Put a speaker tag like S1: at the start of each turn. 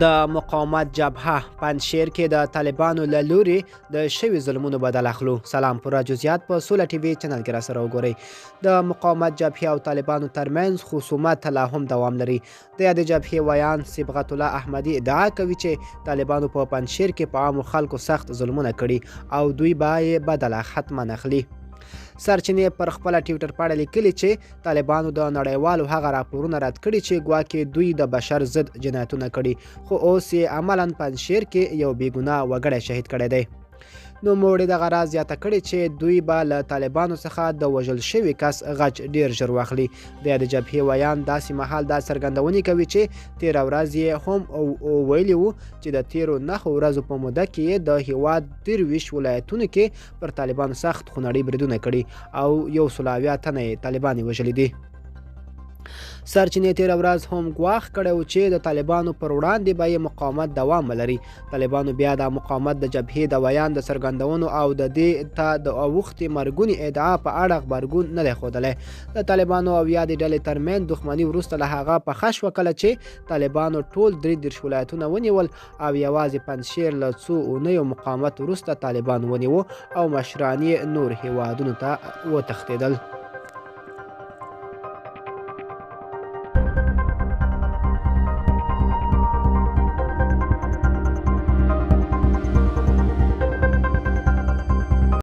S1: د مقاومت جبهه پنجشیر کې د طالبانو له لورې د شوي ظلمونو بدل اخلو. سلام، پوره جزئیات په سوله ټي وي چینل کې راسره وګورئ. د مقاومت جبهې او طالبانو ترمنځ خصومت لا هم دوام لري. د یادې جبهې ویان صبغت الله احمدي ادعا کوي چې طالبانو په پنجشیر کې په عامو خلکو سخت ظلمونه کړي او دوی به یې بدله حتما اخلي. سرچینې پر خپل ټویټر پاڼه لیکلي چې طالبانو د نړیوالو هغه راپورونه رد کړي چې ګواکې دوی د بشر ضد جنایتونه کړي، خو اوس یې عملاً پنجشیر کې یو بې ګناه وګړی شهید کړی دی. نو موړي دغه راز زیاته کړې چې دوی به له طالبانو څخه د وژل شوي کس غچ ډیر ژر واخلي. د یادې جبهې ویان داسې مهال دا څرګندونې کوي چې تېره ورځ یې هم ویلي وو چې د تېرو 9 ورځو په موده کې د هیواد 23 ولایتونو کې پر طالبانو سخت خونړي بریدونه کړي او 170 تنه یې طالبان وژلي دي. سرچینې تېره ورځ هم ګواښ کړی و چې د طالبانو پر وړاندې به یې مقاومت دوام ولري. طالبانو بیا د مقاومت د جبهې د ویان د څرګندونو او د دې ته د اوښتې مرګونې ادعا په اړه غبرګون نه دی ښودلی. د طالبانو او یادې ډلې ترمنځ دښمني وروسته له هغه پخه شوه کله چې طالبانو ټول 33 ولایتونه ونیول او یوازې پنجشیر له څو اونیو مقاومت وروسته طالبان ونیوه او مشران یې نور هیوادونو ته وتښتېدل.